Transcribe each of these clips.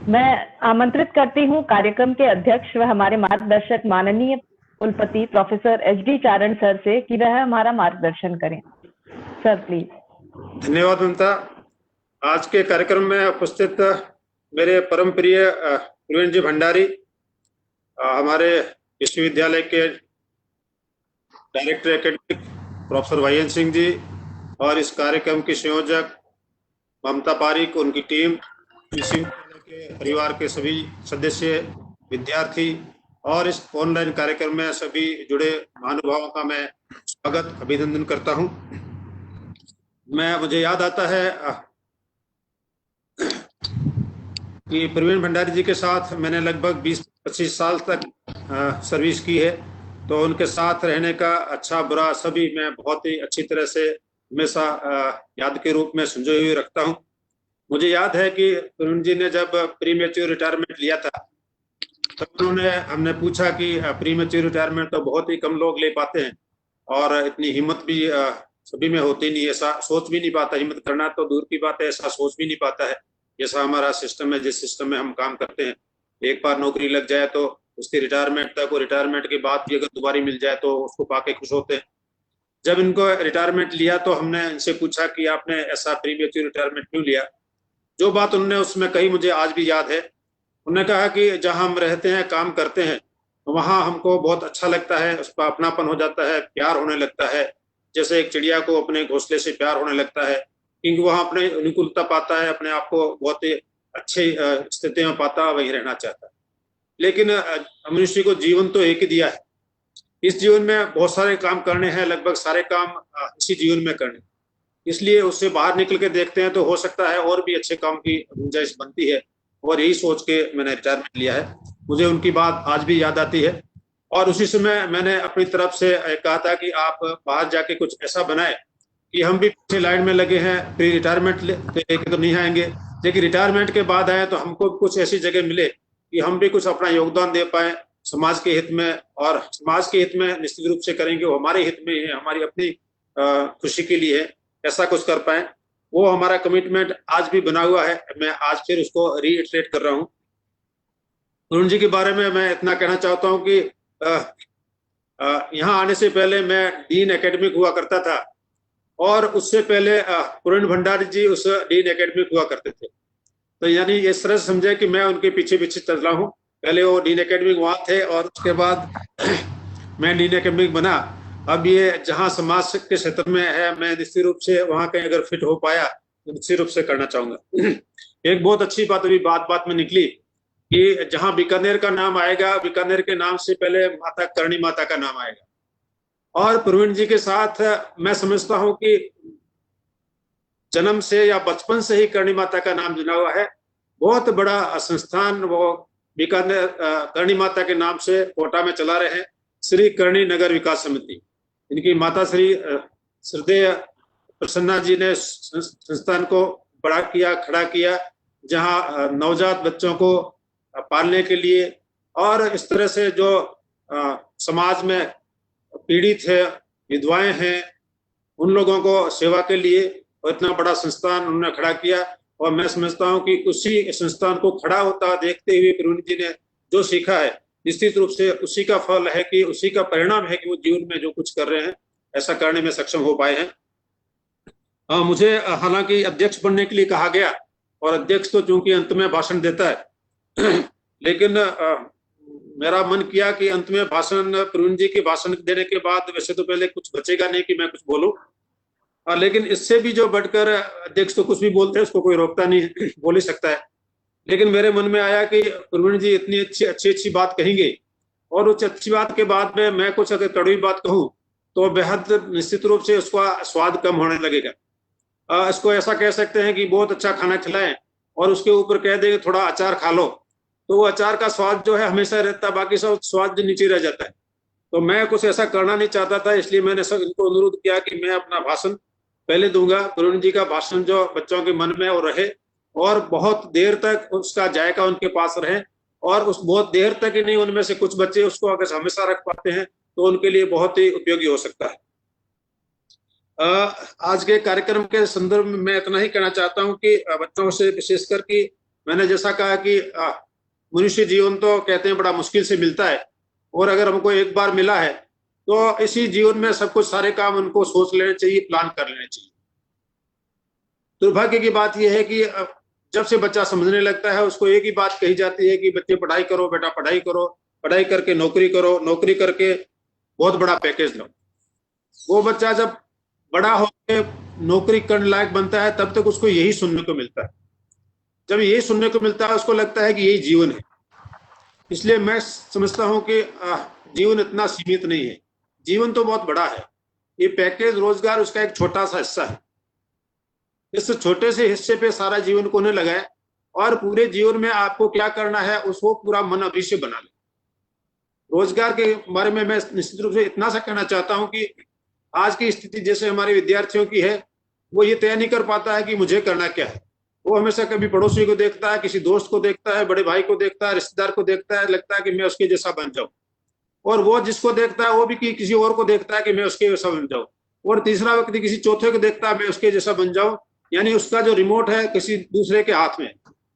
मैं आमंत्रित करती हूँ कार्यक्रम के अध्यक्ष व हमारे मार्गदर्शक माननीय कुलपति प्रोफेसर एच.डी. चारण सर से कि वह हमारा मार्गदर्शन करें। Sir please. धन्यवाद ममता। आज के कार्यक्रम में उपस्थित मेरे परम प्रिय प्रवीण जी भंडारी, हमारे विश्वविद्यालय के director academic professor वाई.एन. Singh ji, और इस कार्यक्रम की संयोजक ममता पारिक, उनकी टीम, विश्वविद्यालय के परिवार के सभी सदस्य, विद्यार्थी और इस ऑनलाइन कार्यक्रम में सभी जुड़े महानुभावों का मैं स्वागत अभिनंदन करता हूं। मुझे याद आता है कि प्रवीण भंडारी जी के साथ मैंने लगभग 20-25 साल तक सर्विस की है, तो उनके साथ रहने का अच्छा बुरा सभी मैं बहुत ही अच्छी तरह से हमेशा याद के रूप में संजोए हुए रखता हूं। मुझे याद है कि प्रवीण जी ने जब प्रीमेच्योर रिटायरमेंट लिया था, तब हमने पूछा कि प्रीमेच्योर रिटायरमेंट तो बहुत ही कम लोग ले पाते हैं और इतनी हिम्मत भी सभी में होती नहीं, ऐसा सोच भी नहीं पाता, हिम्मत करना तो दूर की बात है, ऐसा सोच भी नहीं पाता है। जैसा हमारा सिस्टम है, जिस सिस्टम में हम काम करते हैं, एक बार नौकरी लग जाए तो उसकी रिटायरमेंट तक और रिटायरमेंट के बाद भी अगर दोबारा मिल जाए तो उसको पाके खुश होते हैं। जब इनको रिटायरमेंट लिया तो हमने इनसे पूछा कि आपने ऐसा प्रीमेच्योर रिटायरमेंट क्यों लिया। जो बात उन्होंने उसमें कही मुझे आज भी याद है। उन्होंने कहा कि जहाँ हम रहते हैं, काम करते हैं, वहाँ हमको बहुत अच्छा लगता है, उस पर अपनापन हो जाता है, प्यार होने लगता है, जैसे एक चिड़िया को अपने घोंसले से प्यार होने लगता है, क्योंकि वहाँ अपने अनुकूलता पाता है, अपने आप को बहुत ही अच्छी स्थिति में पाता है, वही रहना चाहता है। लेकिन मनुष्य को जीवन तो एक ही दिया है, इस जीवन में बहुत सारे काम करने हैं, लगभग सारे काम इसी जीवन में करने, इसलिए उससे बाहर निकल के देखते हैं तो हो सकता है और भी अच्छे काम की गुंजाइश बनती है, और यही सोच के मैंने रिटायरमेंट लिया है। मुझे उनकी बात आज भी याद आती है, और उसी समय मैंने अपनी तरफ से कहा था कि आप बाहर जाके कुछ ऐसा बनाए कि हम भी पीछे लाइन में लगे हैं, प्री रिटायरमेंट लेके तो नहीं आएंगे, लेकिन रिटायरमेंट के बाद आए तो हमको कुछ ऐसी जगह मिले कि हम भी कुछ अपना योगदान दे पाए समाज के हित में, और समाज के हित में निश्चित रूप से करेंगे, वो हमारे हित में है, हमारी अपनी खुशी के लिए है, ऐसा कुछ कर पाए। वो हमारा कमिटमेंट आज भी बना हुआ है। मैं आज फिर उसको रीइटरेट कर रहा हूँ। अरुण जी के बारे में मैं इतना कहना चाहता हूँ कि यहाँ आने से पहले मैं डीन एकेडमिक हुआ करता था, और उससे पहले प्रवीण भंडारी जी उस डीन एकेडमिक हुआ करते थे। तो यानी इस तरह से समझे कि मैं उनके पीछे पीछे चल रहा हूँ। पहले वो डीन एकेडमिक वहाँ थे और उसके बाद मैं डीन एकेडमिक बना। अब ये जहाँ समाज के क्षेत्र में है, मैं निश्चित रूप से वहाँ कहीं अगर फिट हो पाया तो निश्चित रूप से करना चाहूंगा। एक बहुत अच्छी बात अभी बात में निकली कि जहाँ बीकानेर का नाम आएगा, बीकानेर के नाम से पहले माता करणी माता का नाम आएगा, और प्रवीण जी के साथ मैं समझता हूँ कि जन्म से या बचपन से ही करणी माता का नाम जुड़ा हुआ है। बहुत बड़ा संस्थान वो बीकानेर करणी माता के नाम से कोटा में चला रहे हैं, श्री करणी नगर विकास समिति। इनकी माता श्री श्रद्धेय प्रसन्ना जी ने संस्थान को बड़ा किया, खड़ा किया, जहां नवजात बच्चों को पालने के लिए और इस तरह से जो समाज में पीड़ित है, विधवाएं हैं, उन लोगों को सेवा के लिए और इतना बड़ा संस्थान उन्होंने खड़ा किया। और मैं समझता हूं कि उसी संस्थान को खड़ा होता देखते हुए प्रवीण जी ने जो सीखा है, निश्चित रूप से उसी का फल है कि उसी का परिणाम है कि वो जीवन में जो कुछ कर रहे हैं ऐसा करने में सक्षम हो पाए हैं। मुझे हालांकि अध्यक्ष बनने के लिए कहा गया, और अध्यक्ष तो चूंकि अंत में भाषण देता है लेकिन मेरा मन किया कि अंत में भाषण प्रवीण जी के भाषण देने के बाद वैसे तो पहले कुछ बचेगा नहीं कि मैं कुछ बोलूं, लेकिन इससे भी जो बढ़कर अध्यक्ष तो कुछ भी बोलते हैं, उसको कोई रोकता नहीं, बोल ही सकता है। लेकिन मेरे मन में आया कि प्रवीण जी इतनी अच्छी बात कहेंगे, और उस अच्छी बात के बाद में मैं कुछ अगर कड़वी बात कहूं तो बेहद निश्चित रूप से उसका स्वाद कम होने लगेगा। इसको ऐसा कह सकते हैं कि बहुत अच्छा खाना खिलाएं और उसके ऊपर कह देंगे थोड़ा अचार खा लो, तो वो अचार का स्वाद जो है हमेशा रहता है, बाकी सब स्वाद नीचे रह जाता है। तो मैं कुछ ऐसा करना नहीं चाहता था, इसलिए मैंने सब इनको अनुरोध किया कि मैं अपना भाषण पहले दूंगा। प्रवीण जी का भाषण जो बच्चों के मन में और रहे, और बहुत देर तक उसका जायका उनके पास रहे, और उस बहुत देर तक ही नहीं, उनमें से कुछ बच्चे उसको अगर हमेशा रख पाते हैं तो उनके लिए बहुत ही उपयोगी हो सकता है। आज के कार्यक्रम के संदर्भ में मैं इतना ही कहना चाहता हूं कि बच्चों से विशेषकर कि मैंने जैसा कहा कि मनुष्य जीवन तो कहते हैं बड़ा मुश्किल से मिलता है, और अगर हमको एक बार मिला है तो इसी जीवन में सब कुछ सारे काम उनको सोच लेने चाहिए, प्लान कर लेने चाहिए। दुर्भाग्य की बात यह है कि जब से बच्चा समझने लगता है उसको एक ही बात कही जाती है कि बच्चे पढ़ाई करो बेटा, पढ़ाई करो, पढ़ाई करके नौकरी करो, नौकरी करके बहुत बड़ा पैकेज लो। वो बच्चा जब बड़ा होकर नौकरी करने लायक बनता है तब तक उसको यही सुनने को मिलता है। जब यही सुनने को मिलता है उसको लगता है कि यही जीवन है। इसलिए मैं समझता हूं कि जीवन इतना सीमित नहीं है, जीवन तो बहुत बड़ा है। ये पैकेज रोजगार उसका एक छोटा सा हिस्सा है। इस छोटे से हिस्से पे सारा जीवन को न लगाए और पूरे जीवन में आपको क्या करना है उसको पूरा मन अभी से बना ले। रोजगार के बारे में मैं निश्चित रूप से इतना सा कहना चाहता हूं कि आज की स्थिति जैसे हमारे विद्यार्थियों की है, वो ये तय नहीं कर पाता है कि मुझे करना क्या है। वो हमेशा कभी पड़ोसी को देखता है, किसी दोस्त को देखता है, बड़े भाई को देखता है, रिश्तेदार को देखता है, लगता है कि मैं उसके जैसा बन जाऊं। और वो जिसको देखता है वो भी किसी और को देखता है कि मैं उसके जैसा बन जाऊं। और तीसरा व्यक्ति किसी चौथे को देखता है मैं उसके जैसा बन जाऊं। यानी उसका जो रिमोट है किसी दूसरे के हाथ में।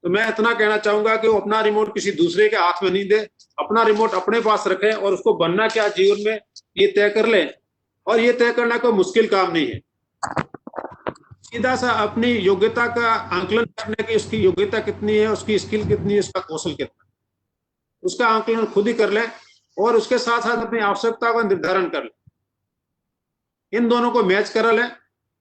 तो मैं इतना कहना चाहूंगा कि वो अपना रिमोट किसी दूसरे के हाथ में नहीं दे, अपना रिमोट अपने पास रखे और उसको बनना क्या जीवन में ये तय कर ले। और ये तय करना कोई मुश्किल काम नहीं है। सीधा सा अपनी योग्यता का आंकलन करने की, उसकी योग्यता कितनी है, उसकी स्किल कितनी है, उसका कौशल कितना, उसका आंकलन खुद ही कर ले और उसके साथ साथ अपनी आवश्यकता का निर्धारण कर ले। इन दोनों को मैच करा ले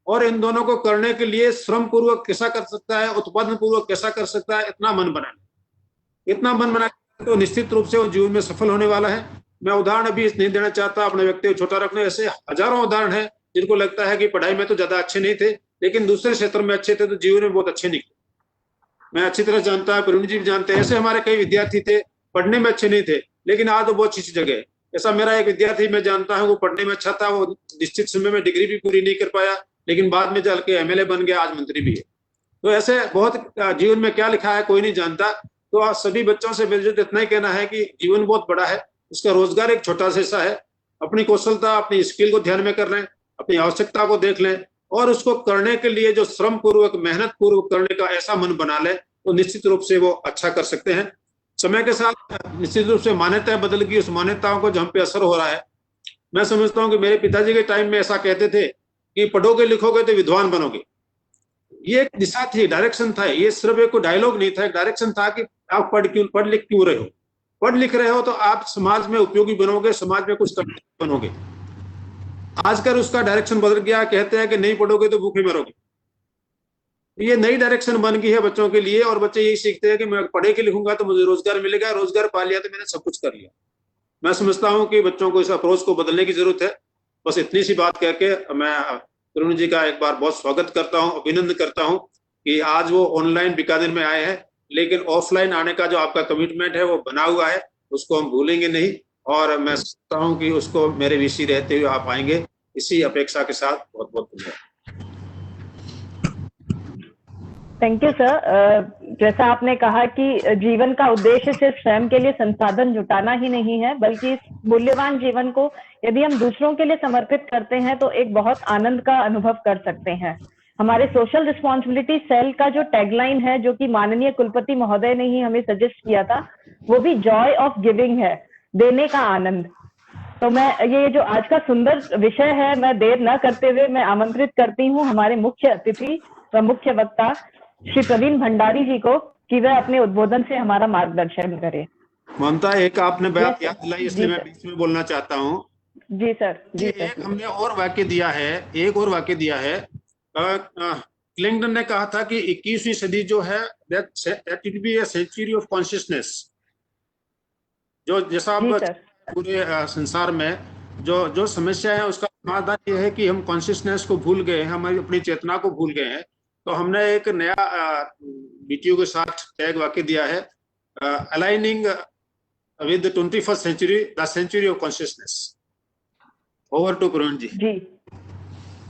और इन दोनों को करने के लिए श्रम पूर्वक कैसा कर सकता है, उत्पादन पूर्वक कैसा कर सकता है, इतना मन बना ले। इतना मन बना तो निश्चित रूप से वो जीवन में सफल होने वाला है। मैं उदाहरण अभी नहीं देना चाहता, अपने व्यक्ति को छोटा रखने। ऐसे हजारों उदाहरण है जिनको लगता है कि पढ़ाई में तो ज्यादा अच्छे नहीं थे लेकिन दूसरे क्षेत्र में अच्छे थे तो जीवन में बहुत अच्छे निकले। मैं अच्छी तरह जानता हूं, प्रवीण जी भी जानते हैं, ऐसे हमारे कई विद्यार्थी थे, पढ़ने में अच्छे नहीं थे लेकिन आज वो बहुत अच्छी जगह है। ऐसा मेरा एक विद्यार्थी मैं जानता हूं, वो पढ़ने में अच्छा था, वो निश्चित समय में डिग्री भी पूरी नहीं कर पाया लेकिन बाद में चल के एमएलए बन गया, आज मंत्री भी है। तो ऐसे बहुत जीवन में क्या लिखा है कोई नहीं जानता। तो आज सभी बच्चों से मेरे जो इतना ही कहना है कि जीवन बहुत बड़ा है, उसका रोजगार एक छोटा सा हिस्सा है। अपनी कौशलता, अपनी स्किल को ध्यान में कर लें, अपनी आवश्यकता को देख लें और उसको करने के लिए जो श्रम पूर्वक, मेहनत पूर्वक करने का ऐसा मन बना ले तो निश्चित रूप से वो अच्छा कर सकते हैं। समय के साथ निश्चित रूप से मान्यताएं बदल गई, उस मान्यताओं को जो हम पे असर हो रहा है। मैं समझता हूँ कि मेरे पिताजी के टाइम में ऐसा कहते थे कि पढ़ोगे लिखोगे तो विद्वान बनोगे। ये एक दिशा थी, डायरेक्शन था। ये सिर्फ एक डायलॉग नहीं था, एक डायरेक्शन था कि आप पढ़ लिख क्यों रहे हो। पढ़ लिख रहे हो तो आप समाज में उपयोगी बनोगे, समाज में कुछ करने बनोगे। आजकल उसका डायरेक्शन बदल गया, कहते हैं कि नहीं पढ़ोगे तो भूखे मरोगे। ये नई डायरेक्शन बन गई है बच्चों के लिए और बच्चे यही सीखते हैं कि मैं पढ़े के लिखूंगा तो मुझे रोजगार मिलेगा, रोजगार पा लिया तो मैंने सब कुछ कर लिया। मैं समझता हूं कि बच्चों को इस अप्रोच को बदलने की जरूरत है। बस इतनी सी बात करके मैं तरुण जी का एक बार बहुत स्वागत करता हूं, अभिनंदन करता हूं कि आज वो ऑनलाइन बीकानेर में आए हैं, लेकिन ऑफलाइन आने का जो आपका कमिटमेंट है वो बना हुआ है, उसको हम भूलेंगे नहीं। और मैं समझता हूं कि उसको मेरे वीसी रहते हुए आप आएंगे, इसी अपेक्षा के साथ बहुत बहुत धन्यवाद। Thank you sir. जैसा आपने कहा कि जीवन का उद्देश्य सिर्फ स्वयं के लिए संसाधन जुटाना ही नहीं है, बल्कि इस मूल्यवान जीवन को यदि हम दूसरों के लिए समर्पित करते हैं तो एक बहुत आनंद का अनुभव कर सकते हैं। हमारे सोशल रिस्पॉन्सिबिलिटी सेल का जो टैगलाइन है, जो कि माननीय कुलपति महोदय ने ही हमें सजेस्ट किया था, वो भी जॉय ऑफ गिविंग है, देने का आनंद। तो मैं ये जो आज का सुंदर विषय है, मैं देर न करते हुए मैं आमंत्रित करती हूँ हमारे मुख्य अतिथि व मुख्य वक्ता श्री प्रवीण भंडारी जी को कि वह अपने उद्बोधन से हमारा मार्गदर्शन करें। ममता, एक आपने बात याद दिलाई इसलिए मैं बीच में बोलना चाहता हूँ। जी सर। जी एक सर। हमने और वाक्य दिया है, एक और वाक्य दिया है। क्लिंटन ने कहा था कि 21वीं सदी जो है that it be a century of consciousness। जो जैसा आप पूरे संसार में जो समस्या है उसका समाधान ये है कि हम कॉन्शियसनेस को भूल गए हैं, हमारी अपनी चेतना को भूल गए हैं। तो हमने एक नया बीटीओ के साथ टैग वाक्य दिया है, aligning with the 21st century, the century of consciousness. Over to Praveen ji. Ji